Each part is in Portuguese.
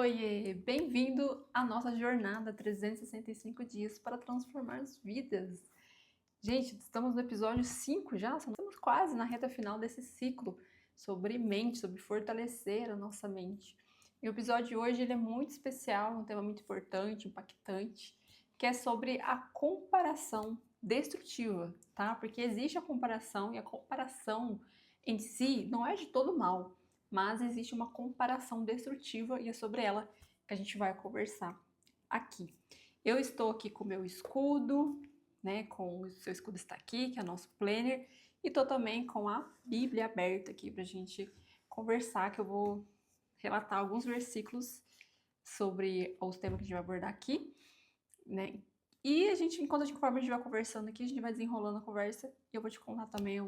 Oiê, bem-vindo à nossa jornada 365 dias para transformar as vidas. Gente, estamos no episódio 5 já, estamos quase na reta final desse ciclo sobre mente, sobre fortalecer a nossa mente. E o episódio de hoje ele é muito especial, um tema muito importante, impactante, que é sobre a comparação destrutiva, tá? Porque existe a comparação e a comparação em si não é de todo mal, mas existe uma comparação destrutiva e é sobre ela que a gente vai conversar aqui. Eu estou aqui com o meu escudo, né? Com o seu escudo está aqui, que é o nosso planner, e estou também com a Bíblia aberta aqui para a gente conversar, que eu vou relatar alguns versículos sobre os temas que a gente vai abordar aqui, né? E conforme a gente vai conversando aqui, a gente vai desenrolando a conversa e eu vou te contar também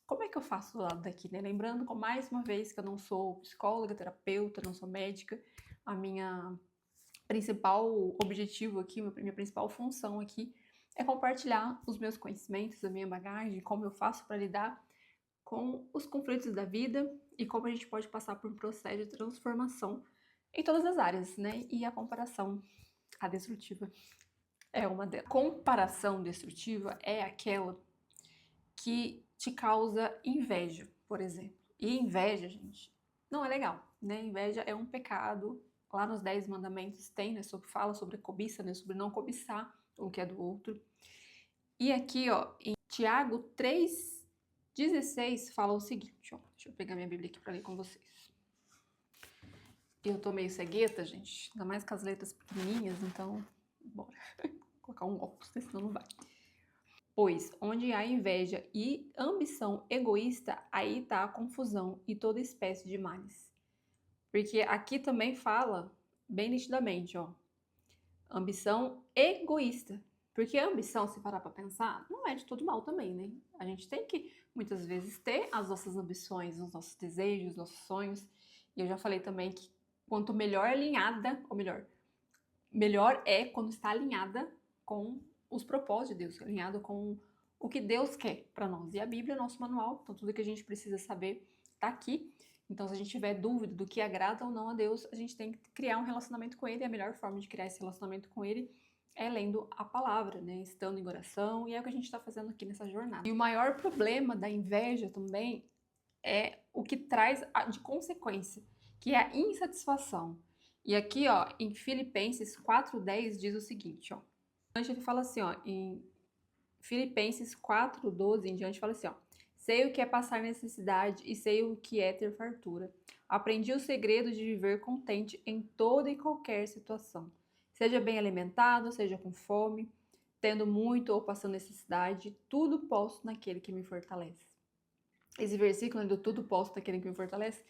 como é que eu faço do lado daqui, né? Lembrando, mais uma vez, que eu não sou psicóloga, terapeuta, não sou médica. A minha principal objetivo aqui, minha principal função aqui é compartilhar os meus conhecimentos, a minha bagagem, como eu faço para lidar com os conflitos da vida e como a gente pode passar por um processo de transformação em todas as áreas, né? E a comparação, a destrutiva, é uma delas. Comparação destrutiva é aquela que te causa inveja, por exemplo. E inveja, gente, não é legal, né? Inveja é um pecado. Lá nos 10 mandamentos tem, né? Fala sobre a cobiça, né? Sobre não cobiçar o que é do outro. E aqui, ó, em Tiago 3,16 fala o seguinte, ó. Deixa eu pegar minha Bíblia aqui para ler com vocês. Eu tô meio cegueta, gente, ainda mais com as letras pequenininhas, então, bora. Vou colocar um óculos, senão não vai. Pois, onde há inveja e ambição egoísta, aí está a confusão e toda espécie de males. Porque aqui também fala, bem nitidamente, ó, ambição egoísta. Porque a ambição, se parar para pensar, não é de todo mal também, né? A gente tem que, muitas vezes, ter as nossas ambições, os nossos desejos, os nossos sonhos. E eu já falei também que quanto melhor alinhada, ou melhor é quando está alinhada com os propósitos de Deus, alinhado com o que Deus quer para nós. E a Bíblia é nosso manual, então tudo que a gente precisa saber está aqui. Então, se a gente tiver dúvida do que agrada ou não a Deus, a gente tem que criar um relacionamento com Ele. E a melhor forma de criar esse relacionamento com Ele é lendo a palavra, né? Estando em oração, e é o que a gente está fazendo aqui nessa jornada. E o maior problema da inveja também é o que traz de consequência, que é a insatisfação. E aqui, ó, em Filipenses 4:10 diz o seguinte, ó. Ele fala assim, ó, em Filipenses 4:12 em diante fala assim, ó. Sei o que é passar necessidade e sei o que é ter fartura. Aprendi o segredo de viver contente em toda e qualquer situação. Seja bem alimentado, seja com fome, tendo muito ou passando necessidade, tudo posso naquele que me fortalece. Esse versículo do tudo posso naquele que me fortalece,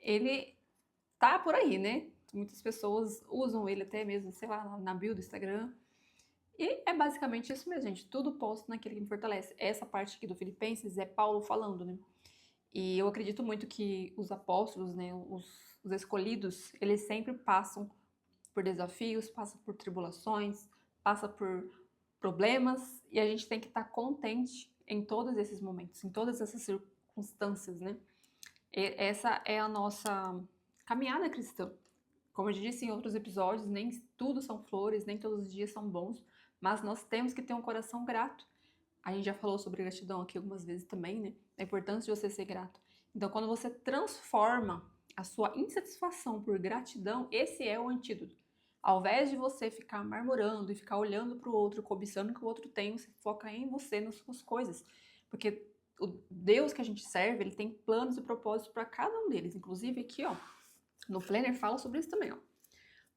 ele tá por aí, né? Muitas pessoas usam ele até mesmo, sei lá, na bio do Instagram. E é basicamente isso mesmo, gente. Tudo posso naquele que me fortalece. Essa parte aqui do Filipenses é Paulo falando, né? E eu acredito muito que os apóstolos, né, os escolhidos, eles sempre passam por desafios, passam por tribulações, passam por problemas, e a gente tem que estar contente em todos esses momentos, em todas essas circunstâncias, né? E essa é a nossa caminhada cristã. Como eu disse em outros episódios, nem tudo são flores, nem todos os dias são bons, mas nós temos que ter um coração grato. A gente já falou sobre gratidão aqui algumas vezes também, né? A importância de você ser grato. Então, quando você transforma a sua insatisfação por gratidão, esse é o antídoto. Ao invés de você ficar murmurando e ficar olhando para o outro, cobiçando o que o outro tem, você foca em você, nas suas coisas. Porque o Deus que a gente serve, ele tem planos e propósitos para cada um deles. Inclusive aqui, ó, no Planner fala sobre isso também, ó.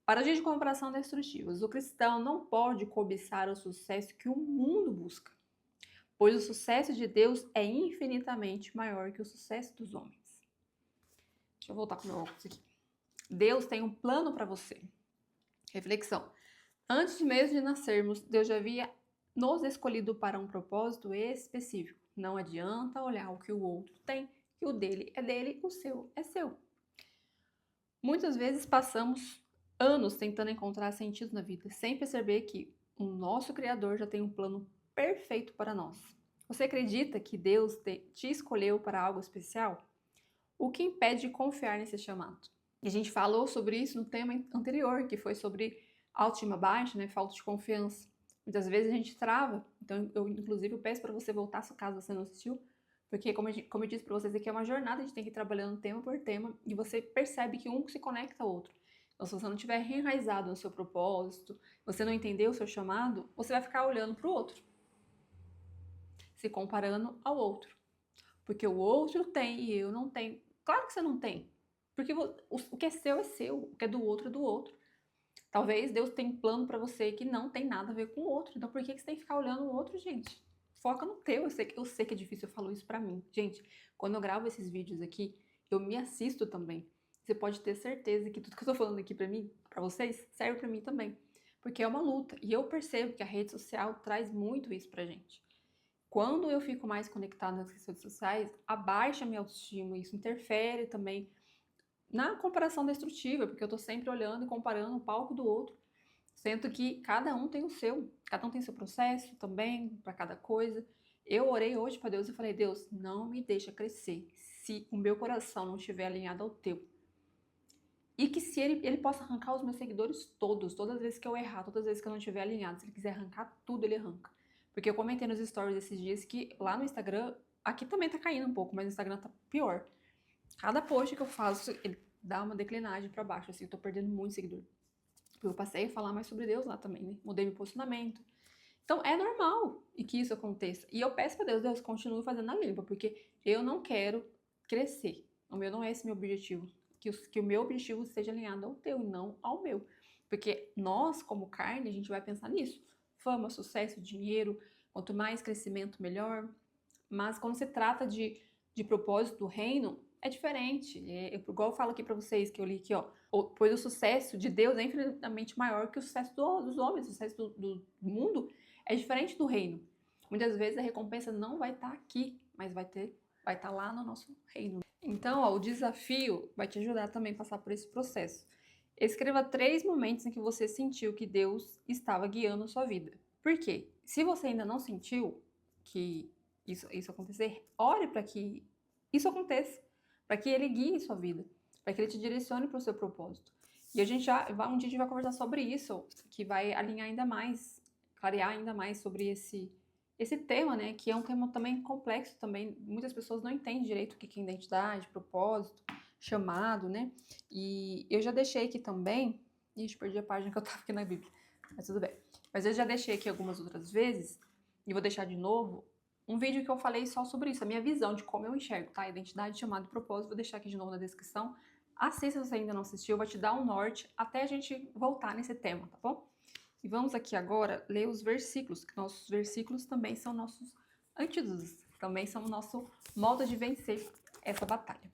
Para agir de comparação destrutivas, o cristão não pode cobiçar o sucesso que o mundo busca, pois o sucesso de Deus é infinitamente maior que o sucesso dos homens. Deixa eu voltar com o meu óculos aqui. Deus tem um plano para você. Reflexão. Antes mesmo de nascermos, Deus já havia nos escolhido para um propósito específico. Não adianta olhar o que o outro tem, que o dele, o seu é seu. Muitas vezes passamos anos tentando encontrar sentido na vida, sem perceber que o nosso Criador já tem um plano perfeito para nós. Você acredita que Deus te escolheu para algo especial? O que impede de confiar nesse chamado? E a gente falou sobre isso no tema anterior, que foi sobre autoestima baixa, né? Falta de confiança. Muitas vezes a gente trava. Então, inclusive, eu peço para você voltar, caso você não assistiu, porque, como eu disse para vocês, aqui é uma jornada, a gente tem que ir trabalhando tema por tema, e você percebe que um se conecta ao outro. Então, se você não estiver enraizado no seu propósito, você não entender o seu chamado, você vai ficar olhando para o outro, se comparando ao outro. Porque o outro tem e eu não tenho. Claro que você não tem. Porque o que é seu, o que é do outro é do outro. Talvez Deus tenha um plano para você que não tem nada a ver com o outro. Então por que você tem que ficar olhando o outro, gente? Foca no teu. Eu sei que é difícil, eu falo isso pra mim. Gente, quando eu gravo esses vídeos aqui, eu me assisto também. Você pode ter certeza que tudo que eu tô falando aqui pra mim, pra vocês, serve pra mim também. Porque é uma luta. E eu percebo que a rede social traz muito isso pra gente. Quando eu fico mais conectada nas redes sociais, abaixa minha autoestima. Isso interfere também na comparação destrutiva, porque eu tô sempre olhando e comparando o palco do outro. Sendo que cada um tem o seu, cada um tem seu processo também, para cada coisa. Eu orei hoje para Deus e falei: Deus, não me deixa crescer se o meu coração não estiver alinhado ao teu. E que se ele possa arrancar os meus seguidores todos, todas as vezes que eu errar, todas as vezes que eu não estiver alinhado, se ele quiser arrancar tudo, ele arranca. Porque eu comentei nos stories esses dias que lá no Instagram, aqui também tá caindo um pouco, mas no Instagram tá pior. Cada post que eu faço, ele dá uma declinagem para baixo, assim, eu tô perdendo muito seguidor. Eu passei a falar mais sobre Deus lá também, né? Mudei meu posicionamento. Então é normal e que isso aconteça. E eu peço para Deus, Deus, continue fazendo a limpa, porque eu não quero crescer. O meu não é esse meu objetivo. Que o meu objetivo seja alinhado ao teu e não ao meu. Porque nós, como carne, a gente vai pensar nisso. Fama, sucesso, dinheiro, quanto mais crescimento, melhor. Mas quando se trata de propósito do reino, é diferente. Igual eu falo aqui para vocês, que eu li aqui, ó. Pois o sucesso de Deus é infinitamente maior que o sucesso dos homens. O sucesso do mundo é diferente do reino. Muitas vezes a recompensa não vai estar aqui, mas vai estar lá no nosso reino. Então, ó, o desafio vai te ajudar também a passar por esse processo. Escreva 3 momentos em que você sentiu que Deus estava guiando a sua vida. Por quê? Se você ainda não sentiu que isso acontecer, ore para que isso aconteça, para que ele guie sua vida, para que ele te direcione para o seu propósito. E um dia a gente vai conversar sobre isso, que vai alinhar ainda mais, clarear ainda mais sobre esse tema, né, que é um tema também complexo também. Muitas pessoas não entendem direito o que é identidade, propósito, chamado, né? E eu já deixei aqui também, ixi, perdi a página que eu tava aqui na Bíblia, mas tudo bem. Mas eu já deixei aqui algumas outras vezes, e vou deixar de novo, um vídeo que eu falei só sobre isso, a minha visão de como eu enxergo, tá? Identidade, chamado e propósito, vou deixar aqui de novo na descrição. Assista se você ainda não assistiu, vai te dar um norte até a gente voltar nesse tema, tá bom? E vamos aqui agora ler os versículos, que nossos versículos também são nossos antídotos, também são o nosso modo de vencer essa batalha.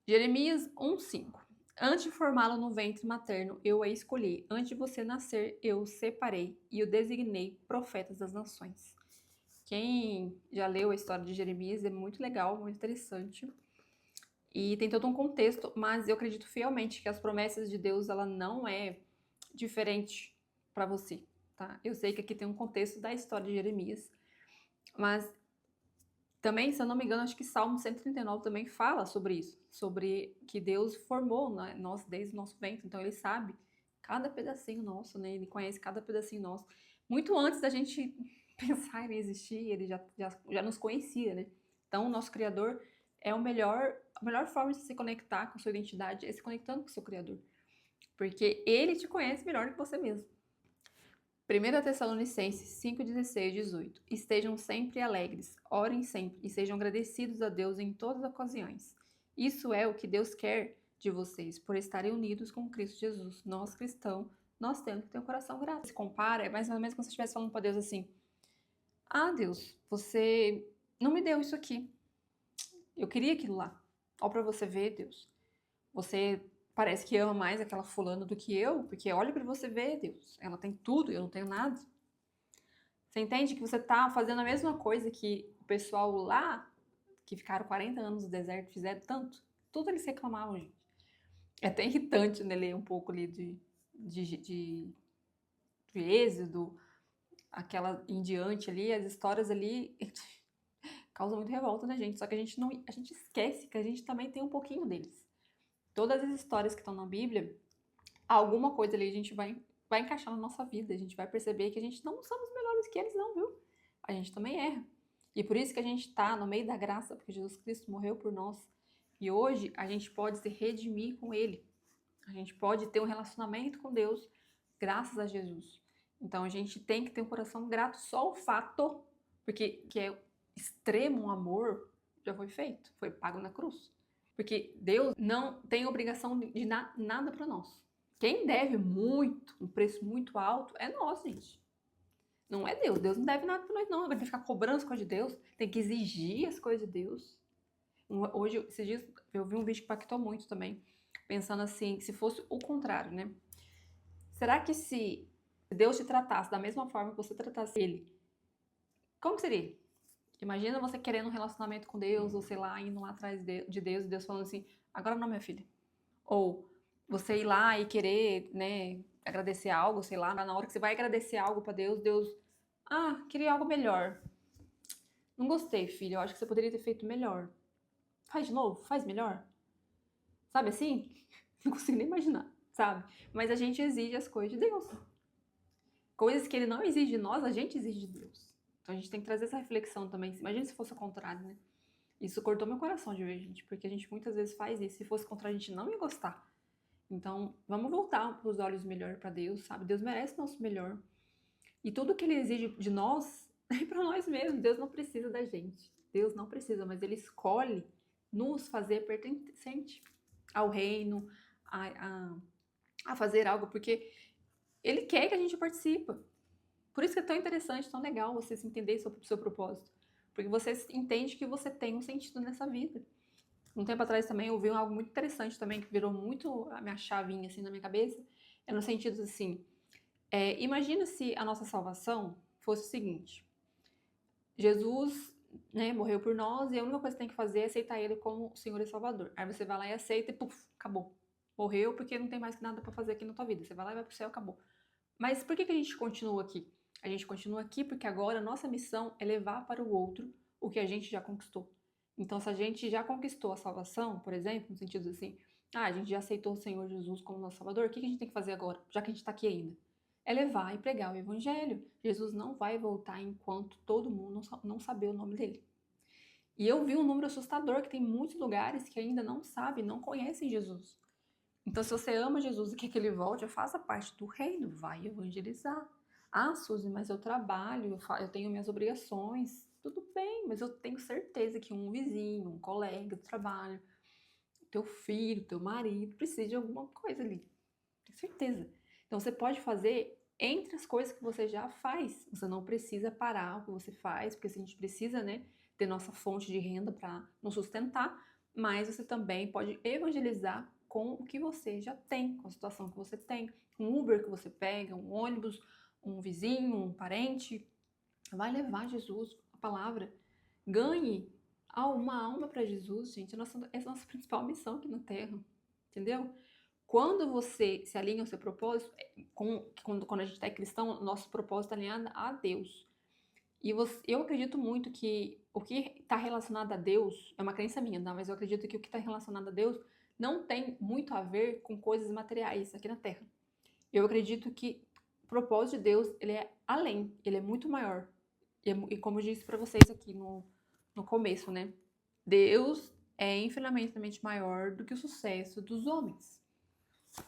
Jeremias 1:5. Antes de formá-lo no ventre materno, eu a escolhi. Antes de você nascer, eu o separei e o designei profeta das nações. Quem já leu a história de Jeremias é muito legal, muito interessante. E tem todo um contexto, mas eu acredito fielmente que as promessas de Deus, ela não é diferente para você, tá? Eu sei que aqui tem um contexto da história de Jeremias, mas também, se eu não me engano, acho que Salmo 139 também fala sobre isso, sobre que Deus formou, né, nós desde o nosso ventre, então ele sabe cada pedacinho nosso, né? Ele conhece cada pedacinho nosso. Muito antes da gente pensar em existir, ele já nos conhecia, né? Então, o nosso Criador é a melhor forma de se conectar com a sua identidade é se conectando com o seu Criador. Porque ele te conhece melhor do que você mesmo. 1 Tessalonicenses 5, 16 e 18. Estejam sempre alegres, orem sempre e sejam agradecidos a Deus em todas as ocasiões. Isso é o que Deus quer de vocês, por estarem unidos com Cristo Jesus. Nós, cristãos, nós temos que ter um coração grato. Se compara, é mais ou menos como se você estivesse falando para Deus assim: ah, Deus, você não me deu isso aqui. Eu queria aquilo lá. Ó, para você ver, Deus. Você parece que ama mais aquela fulana do que eu, porque olha para você ver, Deus. Ela tem tudo, eu não tenho nada. Você entende que você tá fazendo a mesma coisa que o pessoal lá, que ficaram 40 anos no deserto, fizeram tanto? Tudo eles reclamavam, gente. É até irritante, né, ler um pouco ali de Êxodo, aquela em diante ali, as histórias ali causam muita revolta na gente. Só que a gente esquece que a gente também tem um pouquinho deles. Todas as histórias que estão na Bíblia, alguma coisa ali a gente vai encaixar na nossa vida. A gente vai perceber que a gente não somos melhores que eles, não, viu? A gente também erra. E por isso que a gente está no meio da graça, porque Jesus Cristo morreu por nós. E hoje a gente pode se redimir com Ele. A gente pode ter um relacionamento com Deus graças a Jesus. Então a gente tem que ter um coração grato. Só o fato, porque que é extremo amor, já foi feito, foi pago na cruz. Porque Deus não tem obrigação de dar nada para nós. Quem deve muito, um preço muito alto, é nós, gente. Não é Deus. Deus não deve nada para nós, não. Agora tem que ficar cobrando as coisas de Deus, tem que exigir as coisas de Deus. Hoje, esses dias, eu vi um vídeo que impactou muito também, pensando assim, se fosse o contrário, né? Será que se Deus te tratasse da mesma forma que você tratasse ele, como seria? Imagina você querendo um relacionamento com Deus, ou sei lá, indo lá atrás de Deus, e Deus falando assim, agora não, minha filha. Ou você ir lá e querer, né, agradecer algo, sei lá, na hora que você vai agradecer algo pra Deus, Deus, queria algo melhor. Não gostei, filho, eu acho que você poderia ter feito melhor. Faz de novo, faz melhor. Sabe assim? Não consigo nem imaginar, sabe? Mas a gente exige as coisas de Deus. Coisas que ele não exige de nós, a gente exige de Deus. Então a gente tem que trazer essa reflexão também. Imagina se fosse o contrário, né? Isso cortou meu coração de ver, gente, porque a gente muitas vezes faz isso. Se fosse o contrário, a gente não ia gostar. Então, vamos voltar para os olhos melhor para Deus, sabe? Deus merece o nosso melhor. E tudo que ele exige de nós é para nós mesmos. Deus não precisa da gente. Deus não precisa, mas ele escolhe nos fazer pertencente ao reino, a fazer algo, porque ele quer que a gente participe. Por isso que é tão interessante, tão legal você se entender sobre o seu propósito. Porque você entende que você tem um sentido nessa vida. Um tempo atrás também eu vi algo muito interessante também, que virou muito a minha chavinha assim na minha cabeça. É no sentido assim, imagina se a nossa salvação fosse o seguinte. Jesus, né, morreu por nós e a única coisa que tem que fazer é aceitar ele como Senhor e Salvador. Aí você vai lá e aceita e puf, acabou. Morreu porque não tem mais nada para fazer aqui na tua vida. Você vai lá e vai pro céu, acabou. Mas por que a gente continua aqui? A gente continua aqui porque agora a nossa missão é levar para o outro o que a gente já conquistou. Então, se a gente já conquistou a salvação, por exemplo, no sentido assim, a gente já aceitou o Senhor Jesus como nosso Salvador, o que a gente tem que fazer agora, já que a gente está aqui ainda? É levar e pregar o Evangelho. Jesus não vai voltar enquanto todo mundo não saber o nome dele. E eu vi um número assustador que tem muitos lugares que ainda não sabem, não conhecem Jesus. Então, se você ama Jesus e quer que ele volte, faça parte do reino, vai evangelizar. Suzy, mas eu trabalho, eu tenho minhas obrigações. Tudo bem, mas eu tenho certeza que um vizinho, um colega do trabalho, teu filho, teu marido, precisa de alguma coisa ali. Tenho certeza. Então, você pode fazer entre as coisas que você já faz. Você não precisa parar o que você faz, porque a gente precisa, né, ter nossa fonte de renda para nos sustentar, mas você também pode evangelizar com o que você já tem, com a situação que você tem. Um Uber que você pega, um ônibus, um vizinho, um parente. Vai levar Jesus, a palavra. Ganhe uma alma para Jesus, gente. É a nossa principal missão aqui na Terra. Entendeu? Quando você se alinha ao seu propósito, quando a gente está cristão, nosso propósito é alinhado a Deus. E eu acredito muito que o que está relacionado a Deus, é uma crença minha, não, mas eu acredito que o que está relacionado a Deus não tem muito a ver com coisas materiais aqui na Terra. Eu acredito que o propósito de Deus, ele é além, ele é muito maior. E como eu disse para vocês aqui no começo, né? Deus é infinitamente maior do que o sucesso dos homens.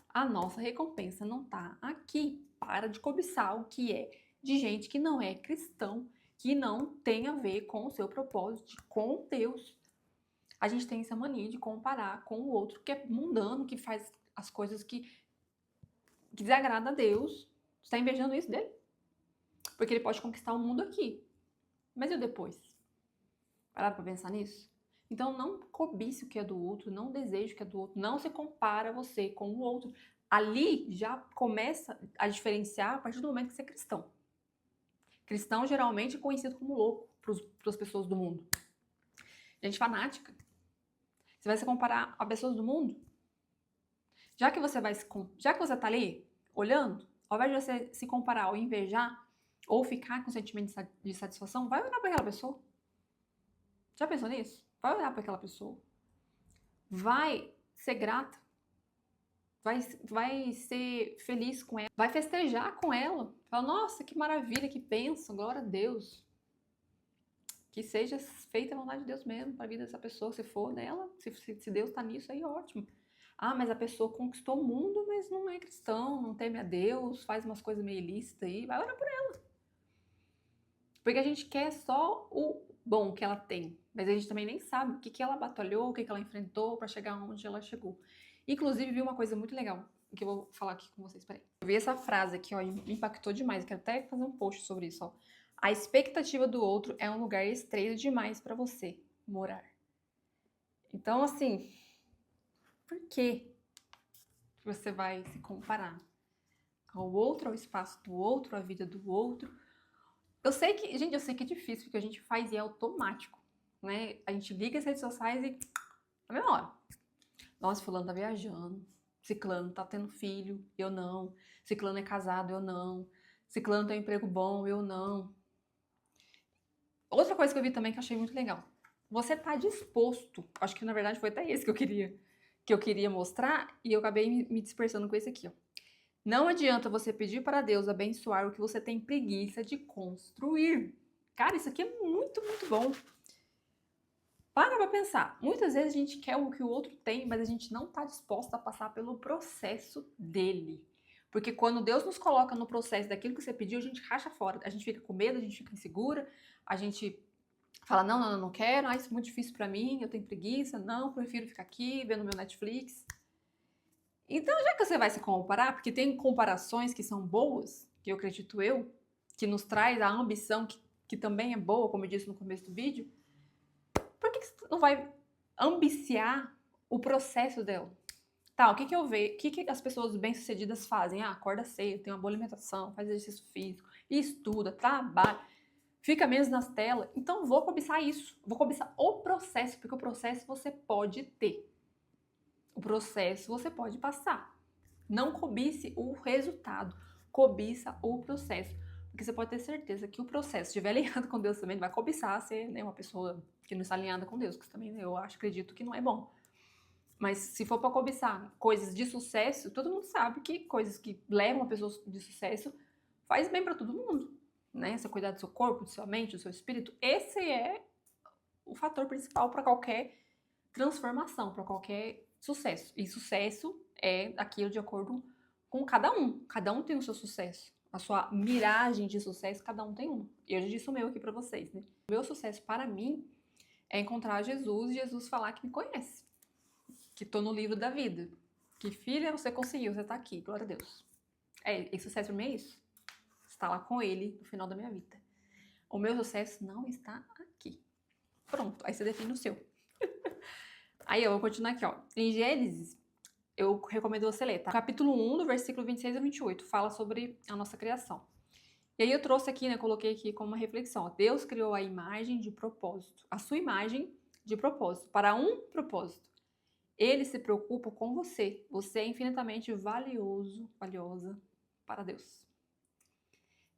A nossa recompensa não está aqui. Para de cobiçar o que é de gente que não é cristão, que não tem a ver com o seu propósito, com Deus. A gente tem essa mania de comparar com o outro que é mundano, que faz as coisas que desagrada a Deus. Você está invejando isso dele? Porque ele pode conquistar o mundo aqui. Mas e o depois? Pararam para pensar nisso? Então não cobice o que é do outro, não deseje o que é do outro, não se compara você com o outro. Ali já começa a diferenciar a partir do momento que você é cristão. Cristão geralmente é conhecido como louco para as pessoas do mundo. Gente fanática. Você vai se comparar a pessoas do mundo? Já que você está ali olhando, ao invés de você se comparar ou invejar, ou ficar com sentimento de satisfação, vai olhar para aquela pessoa. Já pensou nisso? Vai olhar para aquela pessoa. Vai ser grata vai ser feliz com ela, vai festejar com ela. Fala, nossa, que maravilha, que bênção, glória a Deus. Que seja feita a vontade de Deus mesmo para a vida dessa pessoa, se for nela, se Deus está nisso, aí ótimo. Ah, mas a pessoa conquistou o mundo, mas não é cristão, não teme a Deus, faz umas coisas meio ilícitas aí, vai orar por ela. Porque a gente quer só o bom que ela tem, mas a gente também nem sabe o que ela batalhou, o que ela enfrentou para chegar onde ela chegou. Inclusive, vi uma coisa muito legal, que eu vou falar aqui com vocês, peraí. Eu vi essa frase aqui, ó, e me impactou demais, quero até fazer um post sobre isso, ó. A expectativa do outro é um lugar estreito demais para você morar. Então, assim, por que você vai se comparar ao outro, ao espaço do outro, à vida do outro? Eu sei que é difícil, porque a gente faz e é automático, né? A gente liga as redes sociais e na mesma hora. Nossa, fulano tá viajando, ciclano tá tendo filho, eu não. Ciclano é casado, eu não. Ciclano tem um emprego bom, eu não. Outra coisa que eu vi também que eu achei muito legal. Você tá disposto, acho que na verdade foi até esse que eu queria mostrar, e eu acabei me dispersando com esse aqui, ó. Não adianta você pedir para Deus abençoar o que você tem preguiça de construir. Cara, isso aqui é muito, muito bom. Para pra pensar. Muitas vezes a gente quer o que o outro tem, mas a gente não está disposto a passar pelo processo dele. Porque quando Deus nos coloca no processo daquilo que você pediu, a gente racha fora. A gente fica com medo, a gente fica insegura, a gente fala, não quero, isso é muito difícil para mim, eu tenho preguiça, não, prefiro ficar aqui vendo meu Netflix. Então, já que você vai se comparar, porque tem comparações que são boas, que eu acredito eu, que nos traz a ambição que também é boa, como eu disse no começo do vídeo, por que você não vai ambiciar o processo dela? Tá, o que eu vejo? O que as pessoas bem-sucedidas fazem? Ah, acorda cedo, tem uma boa alimentação, faz exercício físico, estuda, trabalha, fica menos nas telas. Então, vou cobiçar isso. Vou cobiçar o processo, porque o processo você pode ter. O processo você pode passar. Não cobice o resultado, cobiça o processo. Porque você pode ter certeza que o processo, se estiver alinhado com Deus também, vai cobiçar ser, né, uma pessoa que não está alinhada com Deus, que também eu acredito que não é bom. Mas se for para cobiçar coisas de sucesso, todo mundo sabe que coisas que levam a pessoa de sucesso faz bem para todo mundo, né? Você cuidar do seu corpo, da sua mente, do seu espírito, esse é o fator principal para qualquer transformação, para qualquer sucesso. E sucesso é aquilo de acordo com cada um. Cada um tem o seu sucesso. A sua miragem de sucesso, cada um tem uma. E eu já disse o meu aqui para vocês, né? O meu sucesso para mim é encontrar Jesus e Jesus falar que me conhece. Que tô no livro da vida. Que filha, você conseguiu, você tá aqui, glória a Deus. E sucesso para mim é isso. Estar lá com ele no final da minha vida. O meu sucesso não está aqui. Pronto, aí você define o seu. Aí eu vou continuar aqui, ó. Em Gênesis, eu recomendo você ler, tá? Capítulo 1, do versículo 26 a 28, fala sobre a nossa criação. E aí eu trouxe aqui, né, coloquei aqui como uma reflexão. Ó. Deus criou a imagem de propósito, a sua imagem de propósito, para um propósito. Ele se preocupa com você. Você é infinitamente valiosa para Deus.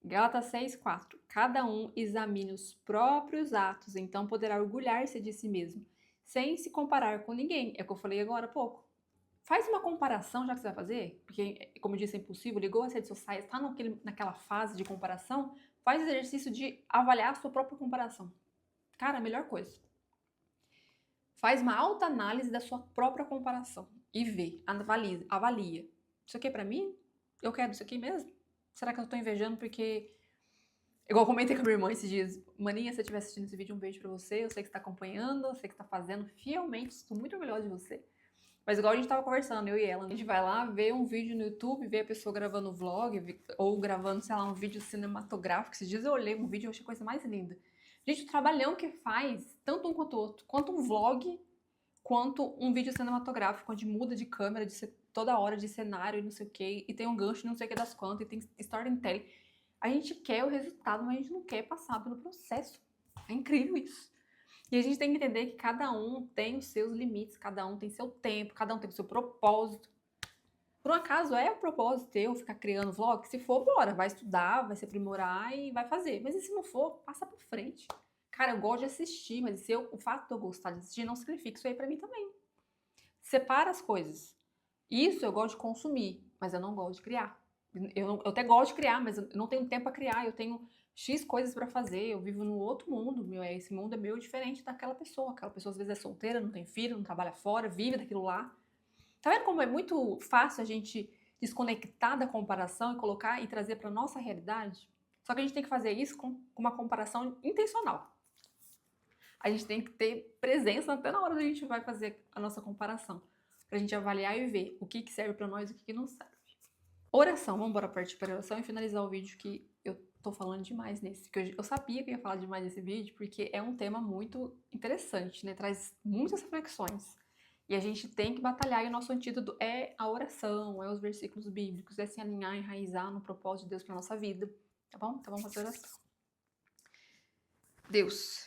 Gálatas 6:4. Cada um examine os próprios atos, então poderá orgulhar-se de si mesmo, sem se comparar com ninguém. É o que eu falei agora há pouco. Faz uma comparação já que você vai fazer, porque, como eu disse, é impossível, ligou as redes sociais, está naquela fase de comparação, faz o exercício de avaliar a sua própria comparação. Cara, a melhor coisa. Faz uma autoanálise da sua própria comparação e vê, avalia. Isso aqui é pra mim? Eu quero isso aqui mesmo? Será que eu tô invejando porque... Igual eu comentei com a minha irmã esses dias. Maninha, se você estiver assistindo esse vídeo, um beijo pra você. Eu sei que você tá acompanhando, eu sei que você tá fazendo fielmente. Estou muito orgulhosa de você. Mas igual a gente tava conversando, eu e ela, a gente vai lá ver um vídeo no YouTube, ver a pessoa gravando vlog, ou gravando, sei lá, um vídeo cinematográfico. Esses dias eu olhei um vídeo e achei a coisa mais linda. Gente, o trabalhão que faz, tanto um quanto o outro, quanto um vlog, quanto um vídeo cinematográfico, onde muda de câmera, de ser toda hora, de cenário e não sei o que, e tem um gancho não sei o que das quantas, e tem storytelling. A gente quer o resultado, mas a gente não quer passar pelo processo. É incrível isso. E a gente tem que entender que cada um tem os seus limites, cada um tem seu tempo, cada um tem o seu propósito. Por um acaso é o propósito teu ficar criando vlog? Se for, bora, vai estudar, vai se aprimorar e vai fazer. Mas e se não for, passa por frente. Cara, eu gosto de assistir, mas o fato de eu gostar de assistir não significa isso aí pra mim também. Separa as coisas. Isso eu gosto de consumir, mas eu não gosto de criar. Eu até gosto de criar, mas eu não tenho tempo para criar. Eu tenho X coisas para fazer. Eu vivo num outro mundo. Esse mundo é meio diferente daquela pessoa. Aquela pessoa às vezes é solteira, não tem filho, não trabalha fora, vive daquilo lá. Tá vendo como é muito fácil a gente desconectar da comparação e colocar e trazer para nossa realidade? Só que a gente tem que fazer isso com uma comparação intencional. A gente tem que ter presença até na hora da gente vai fazer a nossa comparação, pra gente avaliar e ver o que serve para nós e o que não serve. Oração, vamos embora partir para oração e finalizar o vídeo, que eu tô falando demais nesse, que eu sabia que eu ia falar demais nesse vídeo, porque é um tema muito interessante, né? Traz muitas reflexões. E a gente tem que batalhar, e o nosso antídoto é a oração, é os versículos bíblicos, é se alinhar, enraizar no propósito de Deus para nossa vida, tá bom? Então vamos fazer oração. Deus,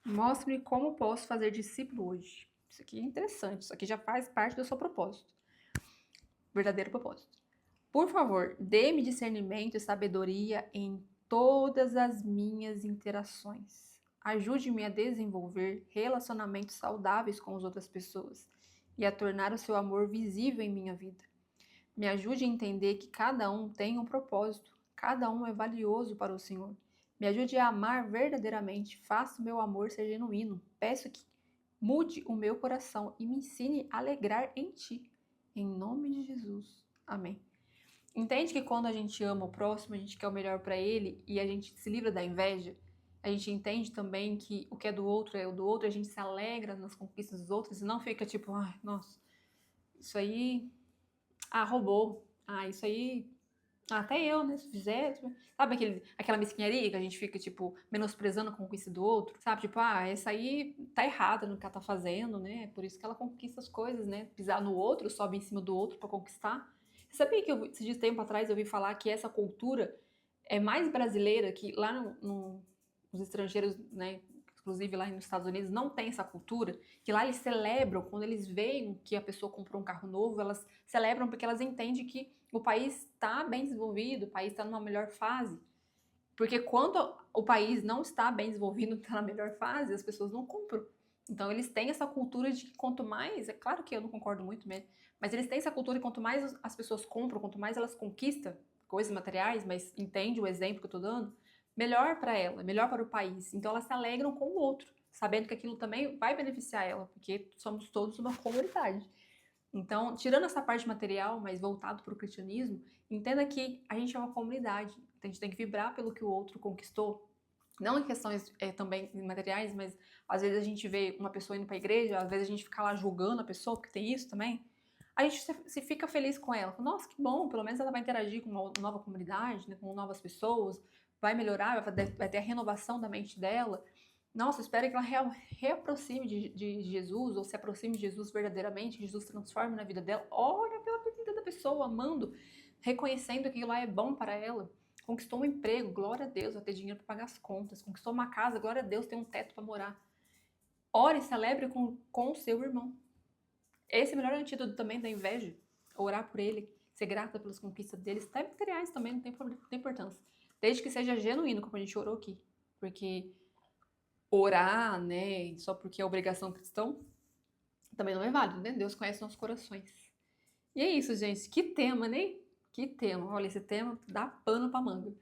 mostre-me como posso fazer discípulo hoje. Isso aqui é interessante, isso aqui já faz parte do seu propósito, verdadeiro propósito. Por favor, dê-me discernimento e sabedoria em todas as minhas interações. Ajude-me a desenvolver relacionamentos saudáveis com as outras pessoas e a tornar o seu amor visível em minha vida. Me ajude a entender que cada um tem um propósito, cada um é valioso para o Senhor. Me ajude a amar verdadeiramente, faça o meu amor ser genuíno. Peço que mude o meu coração e me ensine a alegrar em Ti. Em nome de Jesus. Amém. Entende que quando a gente ama o próximo, a gente quer o melhor para ele e a gente se livra da inveja? A gente entende também que o que é do outro é o do outro, a gente se alegra nas conquistas dos outros e não fica tipo, ai, nossa, isso aí, roubou, isso aí, até eu, né, se fizer, sabe aquela mesquinharia que a gente fica, tipo, menosprezando a conquista do outro, sabe, tipo, essa aí tá errada no que ela tá fazendo, né, por isso que ela conquista as coisas, né, pisar no outro, sobe em cima do outro para conquistar. Você sabia que esses tempo atrás eu ouvi falar que essa cultura é mais brasileira, que lá nos estrangeiros, né, inclusive lá nos Estados Unidos, não tem essa cultura, que lá eles celebram, quando eles veem que a pessoa comprou um carro novo, elas celebram porque elas entendem que o país está bem desenvolvido, o país está numa melhor fase. Porque quando o país não está bem desenvolvido, está na melhor fase, as pessoas não compram. Então eles têm essa cultura de que quanto mais, é claro que eu não concordo muito mesmo, mas eles têm essa cultura de quanto mais as pessoas compram, quanto mais elas conquistam coisas materiais, mas entende o exemplo que eu estou dando, melhor para ela, melhor para o país. Então elas se alegram com o outro, sabendo que aquilo também vai beneficiar ela, porque somos todos uma comunidade. Então, tirando essa parte material, mas voltado para o cristianismo, entenda que a gente é uma comunidade. A gente tem que vibrar pelo que o outro conquistou. Não em questões também materiais, mas às vezes a gente vê uma pessoa indo para a igreja, às vezes a gente fica lá julgando a pessoa, porque tem isso também. A gente se fica feliz com ela. Nossa, que bom, pelo menos ela vai interagir com uma nova comunidade, né, com novas pessoas, vai melhorar, vai ter a renovação da mente dela. Nossa, espero que ela reaproxime de Jesus, ou se aproxime de Jesus verdadeiramente, que Jesus transforme na vida dela. Ora pela vida da pessoa, amando, reconhecendo que aquilo lá é bom para ela. Conquistou um emprego, glória a Deus, vai ter dinheiro para pagar as contas. Conquistou uma casa, glória a Deus, tem um teto para morar. Ore e celebre com o seu irmão. Esse é o melhor antídoto também da inveja. Orar por ele, ser grata pelas conquistas deles, até materiais também, não tem importância. Desde que seja genuíno, como a gente orou aqui. Porque orar, né, só porque é obrigação cristã, também não é válido, né? Deus conhece nossos corações. E é isso, gente. Que tema, né? Que tema. Olha, esse tema dá pano pra manga.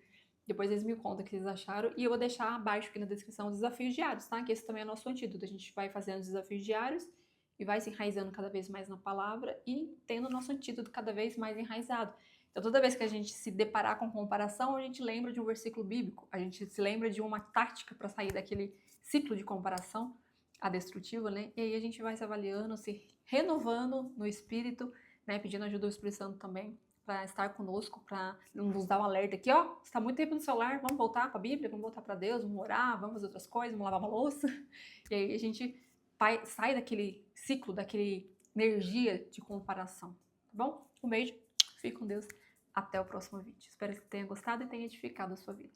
Depois eles me contam o que vocês acharam. E eu vou deixar abaixo aqui na descrição os desafios diários, tá? Que esse também é nosso antídoto. A gente vai fazendo os desafios diários e vai se enraizando cada vez mais na palavra e tendo o nosso antídoto cada vez mais enraizado. Então, toda vez que a gente se deparar com comparação, a gente lembra de um versículo bíblico. A gente se lembra de uma tática para sair daquele ciclo de comparação, a destrutiva, né? E aí a gente vai se avaliando, se renovando no espírito, né? Pedindo ajuda do Espírito Santo também para estar conosco, para nos dar um alerta aqui, ó, você está muito tempo no celular, vamos voltar para a Bíblia, vamos voltar para Deus, vamos orar, vamos fazer outras coisas, vamos lavar uma louça. E aí a gente sai daquele ciclo, daquele energia de comparação, tá bom? Um beijo, fique com Deus, até o próximo vídeo. Espero que tenha gostado e tenha edificado a sua vida.